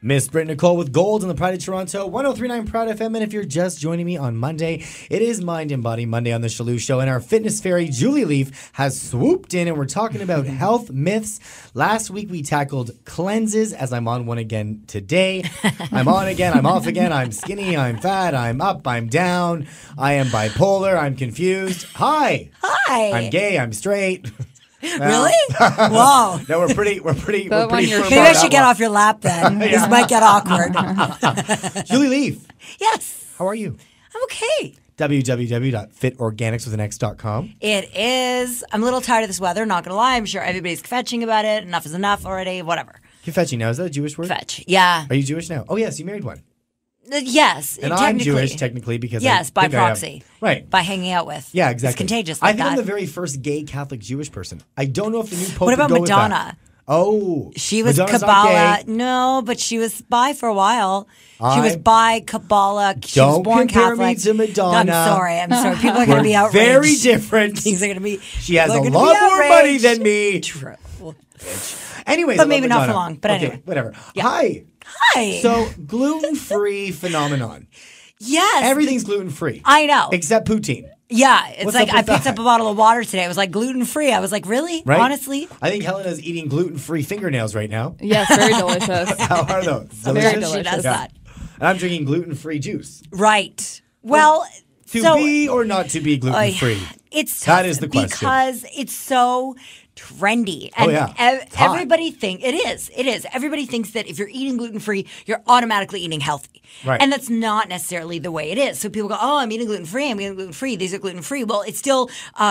Miss Britt Nicole with Gold on the Pride of Toronto, 103.9 ProudFM. And if you're just joining me on Monday, it is Mind and Body Monday on the Chalut Show. And our fitness fairy, Julie Lieff, has swooped in and we're talking about health myths. Last week we tackled cleanses, as I'm on one again today. I'm on again, I'm off again, I'm skinny, I'm fat, I'm up, I'm down, I am bipolar, I'm confused. Hi! Hi! I'm gay, I'm straight. Really? Whoa. No, we're pretty Maybe I should get off your lap then. Yeah. This might get awkward. Julie Lieff. Yes. How are you? I'm okay. www.fitorganics.com. It is. I'm a little tired of this weather, not going to lie. I'm sure everybody's fetching about it. Enough is enough already. Whatever. You're fetching now. Is that a Jewish word? Fetch. Yeah. Are you Jewish now? Oh, yes. You married one. Yes. And I'm Jewish, technically, because yes, by I proxy. am. Right. By hanging out with. Yeah, exactly. It's contagious I like think that. I'm the very first gay Catholic Jewish person. I don't know if the new pope What about would go Madonna? With that. Oh. She was Madonna's Kabbalah. not gay. No, but she was bi for a while. She was bi, Kabbalah. She was Don't born compare Catholic. me to Madonna. I'm sorry. People are going to be outraged. Very different. Things are going to be. She has a lot more money than me. True. Anyways, But maybe not for long. But okay, anyway. whatever. Yeah. Hi. Hi. So, gluten-free phenomenon. Yes. Everything's gluten-free. I know. Except poutine. Yeah. It's What's like up I with picked that? up a bottle of water today. It was like gluten-free. I was like, really? Right? Honestly? I think Helena's eating gluten-free fingernails right now. Yes, very delicious. How are those? Very She delicious. does that. And I'm drinking gluten-free juice. Right. Well, To be or not to be gluten-free? It's tough That is the question. because it's so trendy. And It's hot. everybody thinks it is. It is. Everybody thinks that if you're eating gluten-free, you're automatically eating healthy. Right. And that's not necessarily the way it is. So people go, oh, I'm eating gluten-free. I'm eating gluten-free. These are gluten-free. Well, it's still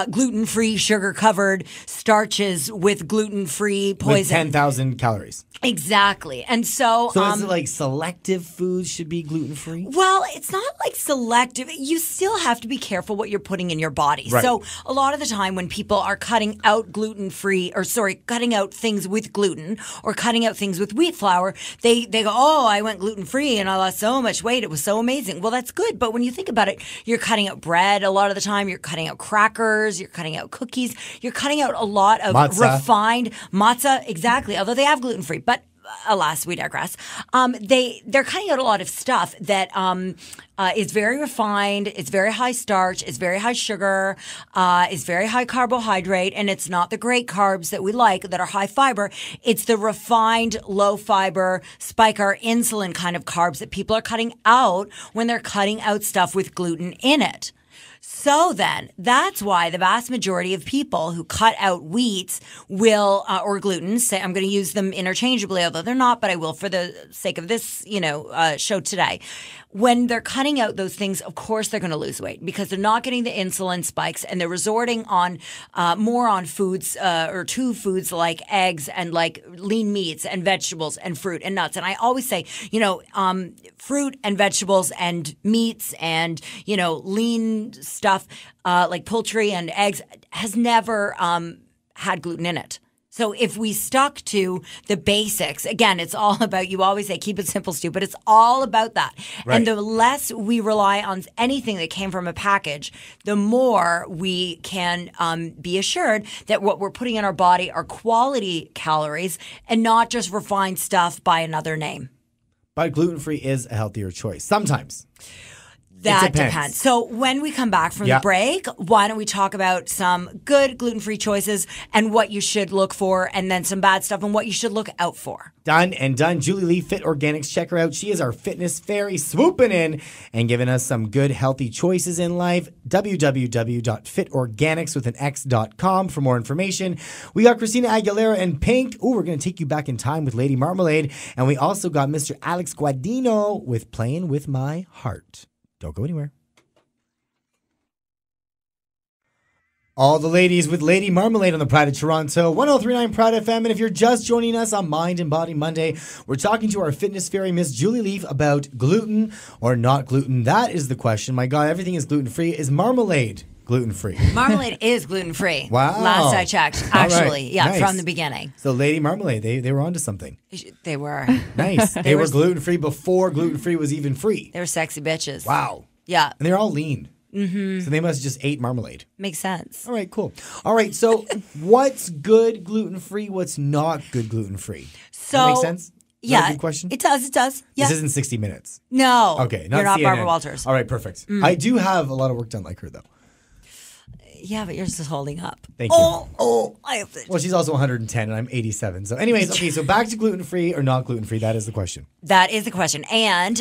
gluten-free, sugar-covered starches with gluten-free poison. With 10,000 calories. Exactly. And so... So is it like selective foods should be gluten-free? Well, it's not like selective. You still have to be careful what you're putting in your body. Right. So a lot of the time when people are cutting out cutting out things with gluten or cutting out things with wheat flour, they go, oh, I went gluten-free and I lost so much weight. It was so amazing. Well, that's good. But when you think about it, you're cutting out bread a lot of the time. You're cutting out crackers. You're cutting out cookies. You're cutting out a lot of refined matzah. Exactly. Although they have gluten-free. But alas, we digress. They're cutting out a lot of stuff that is very refined, it's very high starch, it's very high sugar, it's very high carbohydrate, and it's not the great carbs that we like that are high fiber. It's the refined, low fiber, spike our insulin kind of carbs that people are cutting out when they're cutting out stuff with gluten in it. So then, that's why the vast majority of people who cut out wheats will, or gluten, say I'm going to use them interchangeably, although they're not, but I will for the sake of this, show today. When they're cutting out those things, of course they're going to lose weight because they're not getting the insulin spikes and they're resorting on more on foods or to foods like eggs and like lean meats and vegetables and fruit and nuts. And I always say, fruit and vegetables and meats and, lean stuff like poultry and eggs has never had gluten in it. So if we stuck to the basics, again, it's all about, you always say, keep it simple, stupid. It's all about that. Right. And the less we rely on anything that came from a package, the more we can be assured that what we're putting in our body are quality calories and not just refined stuff by another name. But gluten-free is a healthier choice. Sometimes. That depends. So when we come back from the break, why don't we talk about some good gluten-free choices and what you should look for, and then some bad stuff and what you should look out for. Done and done. Julie Lieff, Fit Organics. Check her out. She is our fitness fairy swooping in and giving us some good, healthy choices in life. www.fitorganics.com for more information. We got Christina Aguilera and Pink. Ooh, we're going to take you back in time with Lady Marmalade. And we also got Mr. Alex Guadino with Playing With My Heart. Don't go anywhere. All the ladies with Lady Marmalade on the Pride of Toronto, 103.9 ProudFM. And if you're just joining us on Mind and Body Monday, we're talking to our fitness fairy, Miss Julie Lieff, about gluten or not gluten. That is the question. My God, everything is gluten-free. Is marmalade gluten-free? Marmalade is gluten-free. Wow. Last I checked. Actually, All right. Nice. from the beginning. So Lady Marmalade, they were onto something. They were. Nice. They were gluten-free before gluten-free was even free. They were sexy bitches. Wow. Yeah. And they're all lean. Mm-hmm. So they must have just ate marmalade. Makes sense. All right, cool. All right, so what's good gluten-free? What's not good gluten-free? So that make sense? Is that Yeah, a good question? it does. Yeah. This isn't 60 Minutes. No. Okay, You're not CNN. Barbara Walters. All right, perfect. I do have a lot of work done like her, though. Yeah, but yours is holding up. Thank you. I have Well, she's also 110 and I'm 87. So anyways, okay, so back to gluten-free or not gluten-free. That is the question. That is the question. And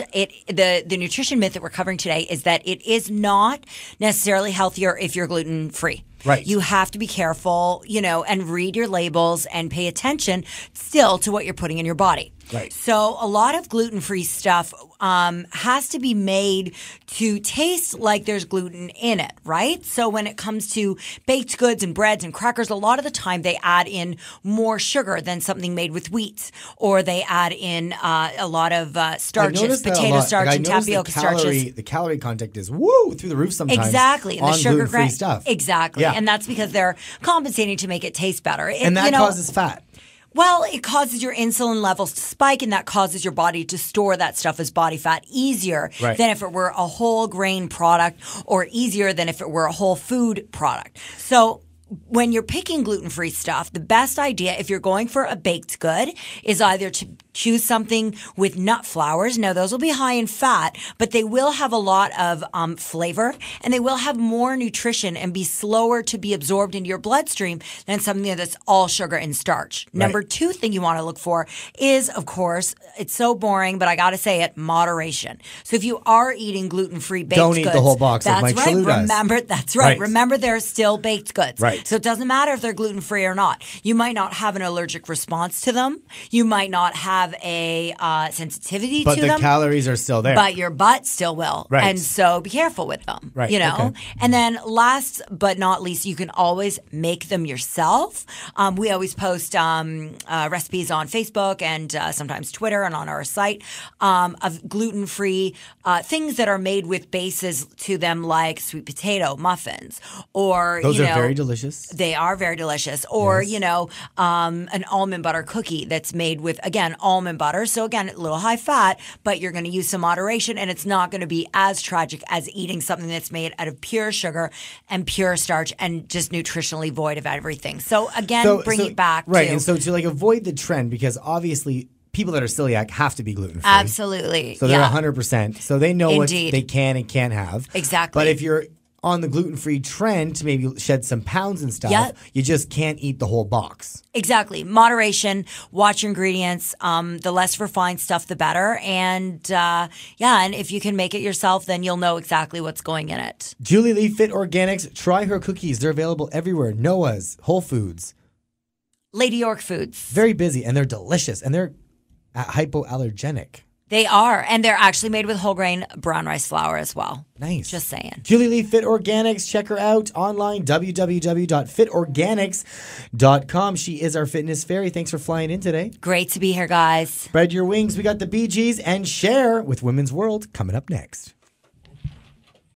the nutrition myth that we're covering today is that it is not necessarily healthier if you're gluten-free. Right. You have to be careful, and read your labels and pay attention still to what you're putting in your body. Right. So a lot of gluten-free stuff has to be made to taste like there's gluten in it, right? So when it comes to baked goods and breads and crackers, a lot of the time they add in more sugar than something made with wheat, or they add in a lot of starches, potato starch and tapioca starches. The calorie content is through the roof sometimes. Exactly. And on the sugar gluten-free stuff. Exactly. Yeah. And that's because they're compensating to make it taste better. And that causes fat. Well, it causes your insulin levels to spike, and that causes your body to store that stuff as body fat easier than if it were a whole grain product, or easier than if it were a whole food product. So when you're picking gluten-free stuff, the best idea if you're going for a baked good is either to choose something with nut flours. Now, those will be high in fat, but they will have a lot of flavor, and they will have more nutrition and be slower to be absorbed into your bloodstream than something that's all sugar and starch. Right. Number two thing you want to look for is, of course, it's so boring, but I got to say it, moderation. So if you are eating gluten-free baked goods, don't eat the whole box like Mike Chalut does. That's right. Remember, they're still baked goods. Right. So it doesn't matter if they're gluten-free or not. You might not have an allergic response to them. You might not have a sensitivity to them. But the calories are still there. But your butt still will. Right. And so be careful with them. Right. Okay. Okay. And then last but not least, you can always make them yourself. We always post recipes on Facebook and sometimes Twitter and on our site of gluten-free things that are made with bases to them, like sweet potato muffins, or those are very delicious. They are very delicious. Or, an almond butter cookie that's made with, again, almond butter. So, again, a little high fat, but you're going to use some moderation, and it's not going to be as tragic as eating something that's made out of pure sugar and pure starch and just nutritionally void of everything. So, again, bring it back right. to... And so to avoid the trend, because obviously people that are celiac have to be gluten-free. Absolutely. So they're 100%. So they know Indeed. what they can and can't have. Exactly. But if you're on the gluten-free trend to maybe shed some pounds and stuff, Yep. you just can't eat the whole box. Exactly. Moderation, watch your ingredients. The less refined stuff, the better. And and if you can make it yourself, then you'll know exactly what's going in it. Julie Lieff, Fit Organics. Try her cookies. They're available everywhere. Noah's, Whole Foods. Lady York Foods. Very busy, and they're delicious, and they're hypoallergenic. They are. And they're actually made with whole grain brown rice flour as well. Nice. Just saying. Julie Lieff, Fit Organics. Check her out online, www.fitorganics.com. She is our fitness fairy. Thanks for flying in today. Great to be here, guys. Spread your wings. We got the Bee Gees and Cher with Women's World coming up next.